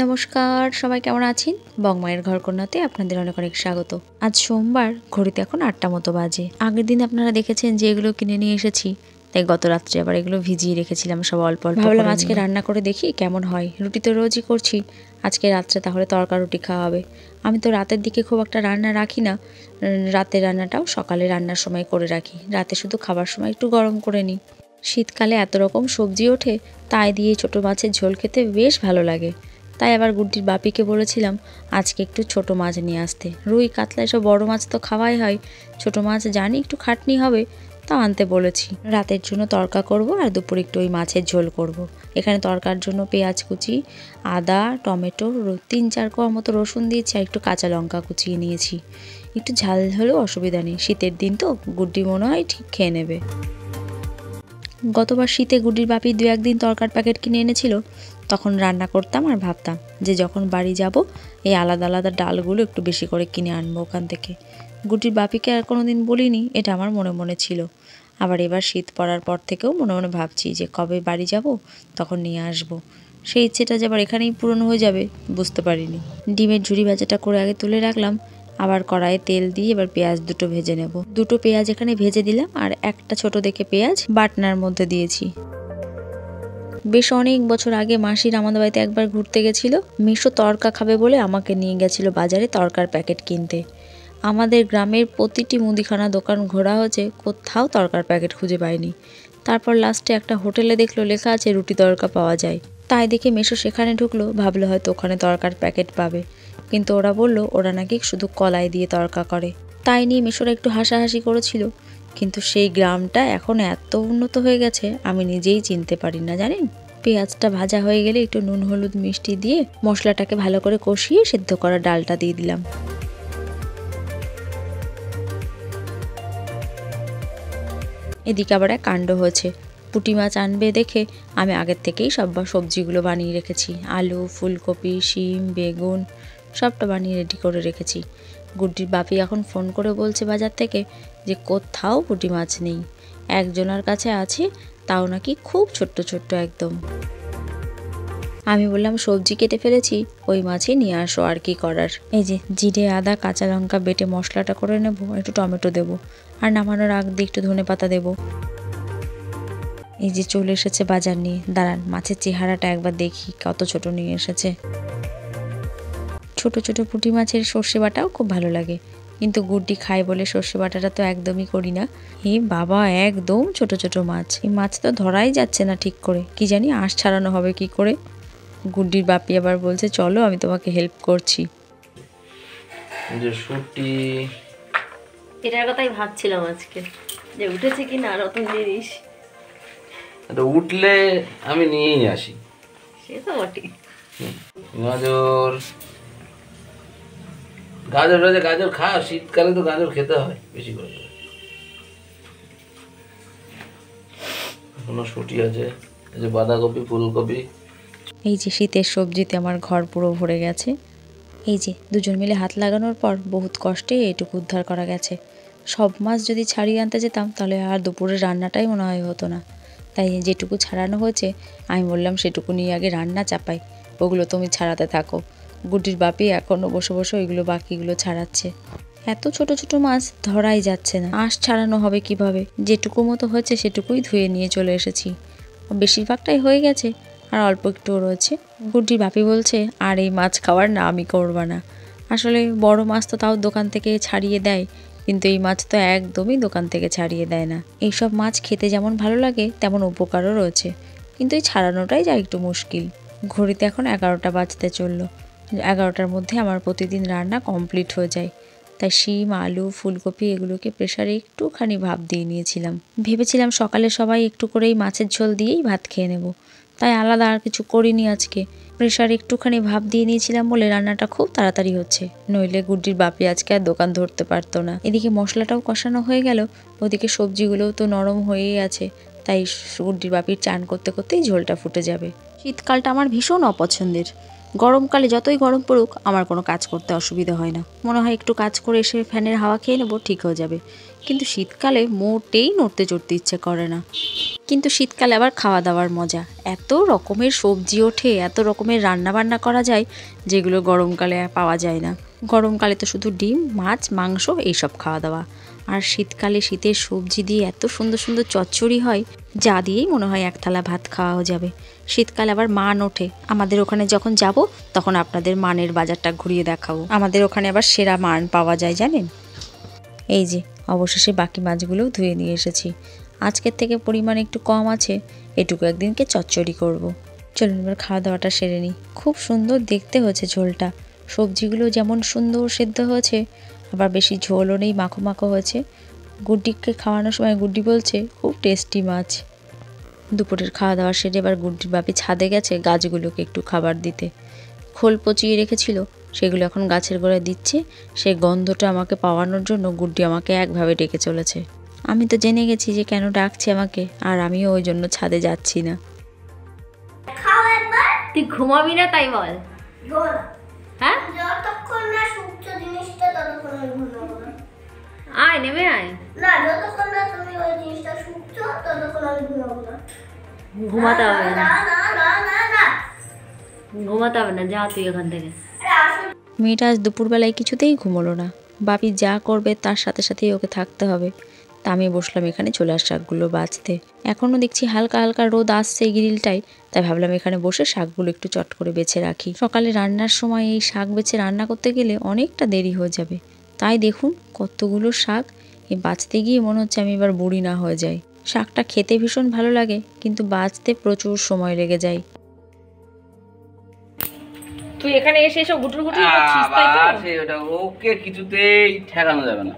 নমস্কার, সবাই কেমন আছেন? বংমায়ের ঘরকন্নাতে আপনাদের অনেক অনেক স্বাগত। আজ সোমবার, ঘড়িতে এখন ৮টা মতো বাজে। আগের দিন আপনারা দেখেছেন যে এগুলো কিনে নিয়ে এসেছি, তাই গত রাত্রে আবার এগুলো ভিজিয়ে রেখেছিলাম সব অল্প অল্প। ভাবলাম আজকে রান্না করে দেখি কেমন হয়। রুটি তো রোজই করছি, আজকে রাত্রে তাহলে তড়কা রুটি খাওয়া হবে। আমি তো রাতের দিকে খুব একটা রান্না রাখি না, রাতের রান্নাটাও সকালে রান্নার সময় করে রাখি, রাতে শুধু খাবার সময় একটু গরম করে নিই। শীতকালে এত রকম সবজি ওঠে, তাই দিয়ে ছোটো মাছের ঝোল খেতে বেশ ভালো লাগে। তাই আবার গুড্ডির বাপিকে বলেছিলাম আজকে একটু ছোট মাছ নিয়ে আসতে। রুই কাতলা এসব বড় মাছ তো খাওয়াই হয়, ছোট মাছ জানি একটু খাটনি হবে, তাও আনতে বলেছি। রাতের জন্য তড়কা করব আর দুপুরে একটু ওই মাছের ঝোল করব। এখানে তড়কার জন্য পেঁয়াজ কুচি, আদা, টমেটো, 3-4 কোয়া মতো রসুন দিয়েছি আর একটু কাঁচা লঙ্কা কুচিয়ে নিয়েছি। একটু ঝাল হলেও অসুবিধা নেই, শীতের দিন তো গুড্ডি মনে হয় ঠিক খেয়ে নেবে। গতবার শীতে গুড্ডির বাপি 2-1 দিন তড়কার প্যাকেট কিনে এনেছিল, তখন রান্না করতাম আর ভাবতাম যে যখন বাড়ি যাব এই আলাদা আলাদা ডালগুলো একটু বেশি করে কিনে আনবো ওখান থেকে। গুড্ডির বাপিকে আর কোনো দিন বলিনি, এটা আমার মনে মনে ছিল। আবার এবার শীত পড়ার পর থেকেও মনে মনে ভাবছি যে কবে বাড়ি যাব তখন নিয়ে আসব। সেই ইচ্ছেটা যে আবার এখানেই পূরণ হয়ে যাবে বুঝতে পারিনি। ডিমের ঝুরি ভাজাটা করে আগে তুলে রাখলাম, আবার কড়াইয়ে তেল দিয়ে এবার পেঁয়াজ দুটো ভেজে নেব। দুটো পেঁয়াজ এখানে ভেজে দিলাম আর একটা ছোট দেখে পেঁয়াজ বাটনার মধ্যে দিয়েছি। বেশ অনেক বছর আগে মাসির আমাদের বাড়িতে একবার ঘুরতে গেছিল, মিশো তড়কা খাবে বলে আমাকে নিয়ে গেছিল বাজারে তড়কার প্যাকেট কিনতে। আমাদের গ্রামের প্রতিটি মুদিখানা দোকান ঘোরা হয়েছে, কোথাও তড়কার প্যাকেট খুঁজে পাইনি। তারপর লাস্টে একটা হোটেলে দেখলো লেখা আছে রুটি তড়কা পাওয়া যায়, তাই দেখে মেশো সেখানে ঢুকলো, ভাবলো হয়তো ওখানে তড়কার প্যাকেট পাবে, কিন্তু ওরা বলল ওরা নাকি শুধু কলাই দিয়ে তড়কা করে। তাই নিয়ে মেশোরা একটু হাসাহাসি করেছিল, কিন্তু সেই গ্রামটা এখন এত উন্নত হয়ে গেছে আমি নিজেই চিনতে পারি না, জানেন। পেঁয়াজটা ভাজা হয়ে গেলে একটু নুন হলুদ মিষ্টি দিয়ে মশলাটাকে ভালো করে কষিয়ে সেদ্ধ করা ডালটা দিয়ে দিলাম। এদিকে আবার এক কাণ্ড হয়েছে, পুঁটি মাছ আনবে দেখে আমি আগের থেকেই সব সবজিগুলো বানিয়ে রেখেছি। আলু, ফুলকপি, শিম, বেগুন সবটা বানিয়ে রেডি করে রেখেছি। গুড্ডির বাপি এখন ফোন করে বলছে বাজার থেকে যে কোথাও পুঁটি মাছ নেই, একজনের কাছে আছে, তাও নাকি খুব ছোট্ট ছোট্ট একদম। আমি বললাম সবজি কেটে ফেলেছি, ওই মাছই নিয়ে আসো, আর কি করার। এই যে জিরে আদা কাঁচা লঙ্কা বেটে মশলাটা করে নেব, একটু টমেটো দেবো আর নামানোর আগ দিয়ে একটু ধনে পাতা দেবো। এই যে চলে এসেছে বাজার নিয়ে, দাঁড়ান মাছের চেহারাটা একবার দেখি কত ছোট নিয়ে এসেছে। ছোট ছোট পুঁটি মাছের সর্ষে বাটাও খুব ভালো লাগে, কিন্তু গুড্ডি খায় বলে সর্ষে বাটাটা তো একদমই করি না। এই বাবা, একদম ছোট ছোট মাছ, এই মাছ তো ধরাই যাচ্ছে না ঠিক করে, কি জানি আঁশ ছাড়ানো হবে কি করে। গুড্ডির বাপি আবার বলছে চলো আমি তোমাকে হেল্প করছি। এটার কথাই ভাবছিলাম আজকে, যে উঠেছে কি না নতুন জিনিস। উঠলে আমি নিয়েই আসি, সে তো বটে। গাজর গাজর রয়েছে, গাজর খা, শীতকালে তো গাজর খেতে হয় বেশি করে। এখনো ছুটি আছে, এই যে বাঁধাকপি, ফুলকপি। এই যে শীতের সবজিতে আমার ঘর পুরো ভরে গেছে। এই যে দুজন মিলে হাত লাগানোর পর বহুত কষ্টে এটুকু উদ্ধার করা গেছে। সব মাছ যদি ছাড়িয়ে আনতে যেতাম তাহলে আর দুপুরের রান্নাটাই মনে হয় হতো না। তাই যেটুকু ছাড়ানো হয়েছে আমি বললাম সেটুকু নিয়ে আগে রান্না চাপাই, ওগুলো তুমি ছাড়াতে থাকো। গুড্ডির বাপি এখনও বসে বসে ওইগুলো বাকিগুলো ছাড়াচ্ছে। এত ছোট ছোট মাছ ধরাই যাচ্ছে না, আঁশ ছাড়ানো হবে কিভাবে। যেটুকু মতো হয়েছে সেটুকুই ধুয়ে নিয়ে চলে এসেছি, বেশিরভাগটাই হয়ে গেছে আর অল্প একটুও রয়েছে। গুড্ডির বাপি বলছে আর এই মাছ খাওয়ার নামই করবা না। আসলে বড় মাছ তো তাও দোকান থেকে ছাড়িয়ে দেয়, কিন্তু এই মাছ তো একদমই দোকান থেকে ছাড়িয়ে দেয় না। এইসব মাছ খেতে যেমন ভালো লাগে তেমন উপকারও রয়েছে, কিন্তু এই ছাড়ানোটাই যা একটু মুশকিল। ঘড়িতে এখন 11টা বাজতে চললো, 11টার মধ্যে আমার প্রতিদিন রান্না কমপ্লিট হয়ে যায়। তাই শিম, আলু, ফুলকপি এগুলোকে প্রেসারে একটুখানি ভাপ দিয়ে নিয়েছিলাম। ভেবেছিলাম সকালে সবাই একটু করেই মাছের ঝোল দিয়েই ভাত খেয়ে নেব, তাই আলাদা আর কিছু করিনি আজকে। প্রেসারে একটুখানি ভাপ দিয়ে নিয়েছিলাম বলে রান্নাটা খুব তাড়াতাড়ি হচ্ছে, নইলে গুড্ডির বাপি আজকে আর দোকান ধরতে পারতো না। এদিকে মশলাটাও কষানো হয়ে গেল, ওদিকে সবজিগুলোও তো নরম হয়েই আছে, তাই গুড্ডির বাপির চান করতে করতেই ঝোলটা ফুটে যাবে। শীতকালটা আমার ভীষণ অপছন্দের, গরমকালে যতই গরম পড়ুক আমার কোনো কাজ করতে অসুবিধা হয় না, মনে হয় একটু কাজ করে এসে ফ্যানের হাওয়া খেয়ে নেবো, ঠিক হয়ে যাবে। কিন্তু শীতকালে মোটেই নড়তে চড়তে ইচ্ছে করে না। কিন্তু শীতকালে আবার খাওয়া দাওয়ার মজা, এত রকমের সবজি ওঠে, এত রকমের রান্না বান্না করা যায় যেগুলো গরমকালে পাওয়া যায় না। গরমকালে তো শুধু ডিম, মাছ, মাংস এইসব খাওয়া দাওয়া, আর শীতকালে শীতের সবজি দিয়ে এত সুন্দর সুন্দর চচ্চড়ি হয় যা দিয়েই মনে হয় এক থালা ভাত খাওয়া যাবে। শীতকালে আবার মান ওঠে, আমাদের ওখানে যখন যাব তখন আপনাদের মানের বাজারটা ঘুরিয়ে দেখাবো। আমাদের ওখানে আবার সেরা মান পাওয়া যায় জানেন। এই যে অবশেষে বাকি মাছগুলোও ধুয়ে নিয়ে এসেছি, আজকের থেকে পরিমাণ একটু কম আছে, এটুকু একদিনকে চচ্চড়ি করব। চলুন এবার খাওয়া দাওয়াটা সেরে নিই। খুব সুন্দর দেখতে হয়েছে ঝোলটা, সবজিগুলো যেমন সুন্দর সেদ্ধ হয়েছে, আবার বেশি ঝোলও নেই, মাখো মাখো হয়েছে। গুড্ডিকে খাওয়ানোর সময় গুড্ডি বলছে খুব টেস্টি মাছ। দুপুরের খাওয়া দাওয়া সেরে এবার গুড্ডির বাপি ছাদে গেছে গাছগুলোকে একটু খাবার দিতে। খোল পচিয়ে রেখেছিল, সেগুলো এখন গাছের গোড়ায় দিচ্ছে। সেই গন্ধটা আমাকে পাওয়ানোর জন্য গুড্ডি আমাকে একভাবে ডেকে চলেছে। আমি তো জেনে গেছি যে কেন ডাকছে আমাকে, আর আমিও ওই জন্য ছাদে যাচ্ছি না। তুই ঘুমাবি না তাই বল। হ্যাঁ, যতক্ষণ না শুকছো জিনিসটা ততক্ষণ আমি ঘুমাবো না। আয় নেমে আয়। না, যতক্ষণ না তুমি ওই জিনিসটা শুকছো ততক্ষণ আমি ঘুমাবো না। ঘুমাতে হবে না, না না না না না, ঘুমাতে হবে না, যা তুই এখান থেকে। আরে আসলে মেয়েটা আজ দুপুরবেলায় কিছুতেই ঘুমোলো না, বাপি যা করবে তার সাথে সাথেই ওকে থাকতে হবে। তা আমি বসলাম এখানে ছোলার শাকগুলো বাছতে। এখনও দেখছি হালকা হালকা রোদ আসছে এই গ্রিলটাই, তাই ভাবলাম এখানে বসে শাকগুলো একটু চট করে বেছে রাখি। সকালে রান্নার সময় এই শাক বেছে রান্না করতে গেলে অনেকটা দেরি হয়ে যাবে। তাই দেখুন কতগুলো শাক, এই বাছতে গিয়ে মনে হচ্ছে আমি এবার বুড়ি না হয়ে যাই। শাকটা খেতে ভীষণ ভালো লাগে, কিন্তু বাছতে প্রচুর সময় লেগে যায়। তুই এখানে এসে এসব গুটুর গুটুর করছিস তাই তো? আছে ওটা, ওকে কিছুতেই ঠেকানো যাবে না,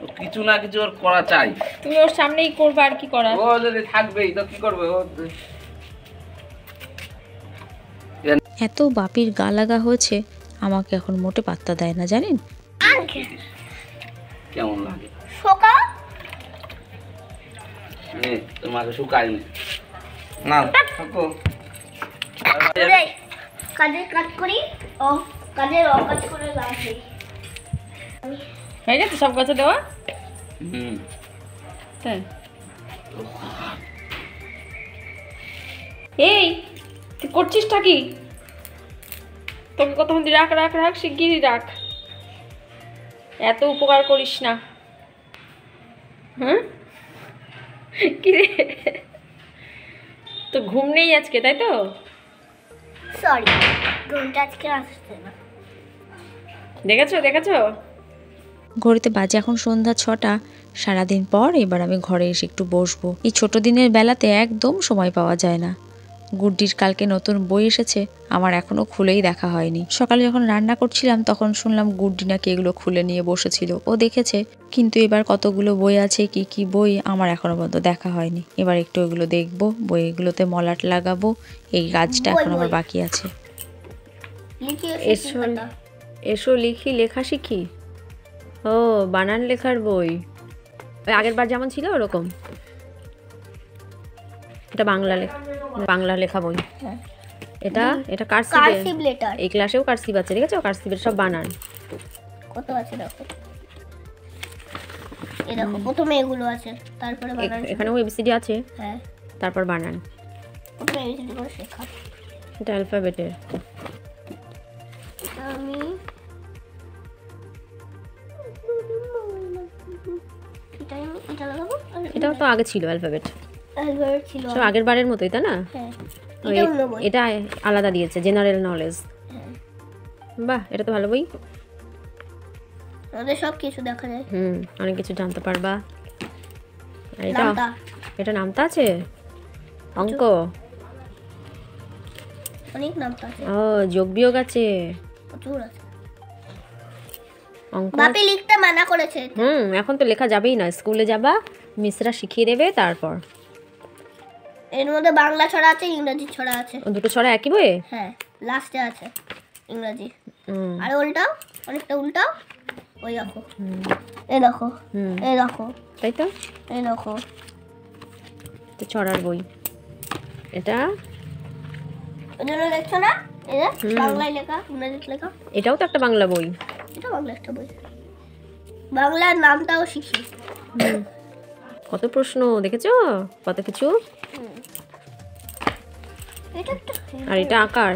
ও কিছু না কিছু ওর করা চাই। তুমি ওর সামনেই করবে, আর কি করার। ও যদি থাকবেই তো কি করবে ও। এত বাপির গা লাগা হয়েছে, আমাকে এখন মোটে পাত্তা দেয় না জানেন। কেমন লাগে শোকা তোর মাকে শুকায়নি না থাকো। কাজের কাজ করি ও কাজের অকাজ করে লাভ নেই। হয়ে গেছে সব গাছে দেওয়া? তাই? এই তুই করছিসটা কি? তোকে কতক্ষণ দিয়ে রাখ রাখ রাখ, শিগগিরই রাখ, এত উপকার করিস না। হ্যাঁ কি রে, তো ঘুম নেই আজকে তাই তো? সরি, ঘুমটা আজকে আসছে না। দেখেছো দেখেছো? ঘড়িতে বাজে এখন সন্ধ্যা 6টা। সারাদিন পর এবার আমি ঘরে এসে একটু বসবো। এই ছোট দিনের বেলাতে একদম সময় পাওয়া যায় না। গুড্ডির কালকে নতুন বই এসেছে, আমার এখনো খুলেই দেখা হয়নি। সকালে যখন রান্না করছিলাম তখন শুনলাম গুড্ডি নাকি এগুলো খুলে নিয়ে বসেছিল, ও দেখেছে। কিন্তু এবার কতগুলো বই আছে, কি কি বই আমার এখনো পর্যন্ত দেখা হয়নি। এবার একটু এগুলো দেখবো, বইগুলোতে মলাট লাগাবো, এই কাজটা এখন আমার বাকি আছে। এসো এসো লিখি, লেখা শিখি। ও বানান লেখার বই, ওই আগের বার যেমন ছিল ওরকম। এটা বাংলা লেখা বই। এটা এটা কার্সিভ লেটার। এই ক্লাসেও কার্সিভ আছে, ঠিক আছে? কার্সিভের সব বানান কত আছে দেখো, এই দেখো প্রথমে এগুলো আছে, তারপরে বানান। এখানেও এবিসিডি আছে, হ্যাঁ তারপর বানান। প্রথমে এবিসিডি করে শেখা। এটা অ্যালফাবেটের। আমি এটা লাগাবো। এটাও তো আগে ছিল অ্যালফাবেট, অ্যালফাবেট ছিল সব আগের বারের মতোই তাই না? হ্যাঁ, ওই এটা অন্য বই। এটা আলাদা দিয়েছে, জেনারেল নলেজ। বাহ, এটা তো ভালো বই। আমাদের সব কিছু দেখা যায়। অনেক কিছু জানতে পারবা। আর এটা নামতা। এটা নামতা আছে, অঙ্ক, অনেক নামতা আছে, ও যোগ বিয়োগ আছে, প্রচুর আছে। অঙ্ক। বাপি লিখতে মানা করেছে। এখন তো লেখা যাবেই না, স্কুলে যাবা, মিসরা শিখিয়ে দেবে। তারপর এর মধ্যে বাংলা ছড়া আছে, ইংরেজি ছড়া আছে। ও দুটো ছড়া একই বইয়ে? হ্যাঁ, লাস্টে আছে ইংরেজি। আর উল্টাও, অনেকটা উল্টাও, ওই দেখো, এই দেখো, এই দেখো, তাই তো? এই দেখো, তো ছড়ার বই এটা। ওই জন্য দেখছো না এটা বাংলায় লেখা, ইংরেজিতে লেখা। এটাও তো একটা বাংলা বই। এটা বাংলা একটা বই, বাংলার নামটাও শিখি। কত প্রশ্ন দেখেছো, কত কিছু। এটা একটা আর এটা আকার,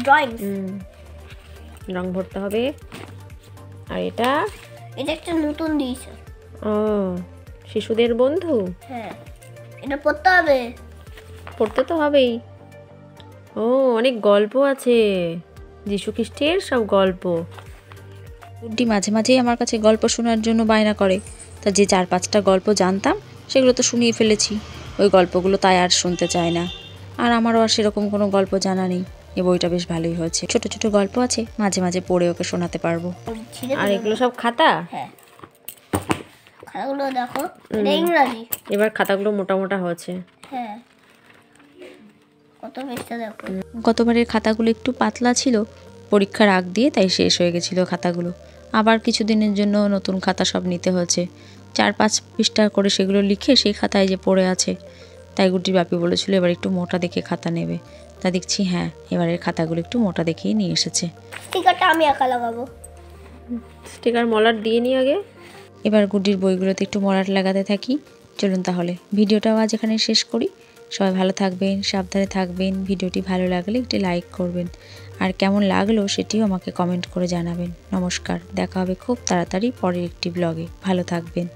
ড্রয়িং। রং ভরতে হবে। আর এটা এটা একটা নতুন দিয়েছে। ও শিশুদের বন্ধু, হ্যাঁ, এটা পড়তে হবে। পড়তে তো হবেই। ও অনেক গল্প আছে, যীশু খ্রিস্টের সব গল্প। গুড্ডি মাঝে মাঝেই আমার কাছে গল্প শোনার জন্য বায়না করে। তা যে 4-5টা গল্প জানতাম সেগুলো তো শুনিয়ে ফেলেছি, ওই গল্পগুলো তাই আর শুনতে চায় না। আর আমারও আর সেরকম কোনো গল্প জানা নেই। এই বইটা বেশ ভালোই হয়েছে, ছোট ছোট গল্প আছে, মাঝে মাঝে পড়ে ওকে শোনাতে পারবো। ছিঁড়ে আর ফেলবো। এগুলো সব খাতা। হ্যাঁ, খাতাগুলো দেখো, এটা ইংরাজি। এবার খাতাগুলো মোটা মোটা হয়েছে। হ্যাঁ, কত পৃষ্ঠা দেখো। গতবারের খাতাগুলো একটু পাতলা ছিল, পরীক্ষার আগ দিয়ে তাই শেষ হয়ে গেছিলো খাতাগুলো। আবার কিছুদিনের জন্য নতুন খাতা সব নিতে হয়েছে, 4-5 পৃষ্ঠা করে সেগুলো লিখে সেই খাতায় যে পড়ে আছে। তাই গুড্ডির বাপি বলেছিল এবার একটু মোটা দেখে খাতা নেবে। তা দেখছি হ্যাঁ, এবারের খাতাগুলো একটু মোটা দেখেই নিয়ে এসেছে। স্টিকারটা আমি একা লাগাবো। স্টিকার মলার দিয়ে নি আগে। এবার গুড্ডির বইগুলোতে একটু মলাট লাগাতে থাকি। চলুন তাহলে ভিডিওটাও আজ এখানে শেষ করি। সবাই ভালো থাকবেন, সাবধানে থাকবেন। ভিডিওটি ভালো লাগলে একটি লাইক করবেন, আর কেমন লাগলো সেটিও আমাকে কমেন্ট করে জানাবেন। নমস্কার, দেখা হবে খুব তাড়াতাড়ি পরের একটি ব্লগে। ভালো থাকবেন।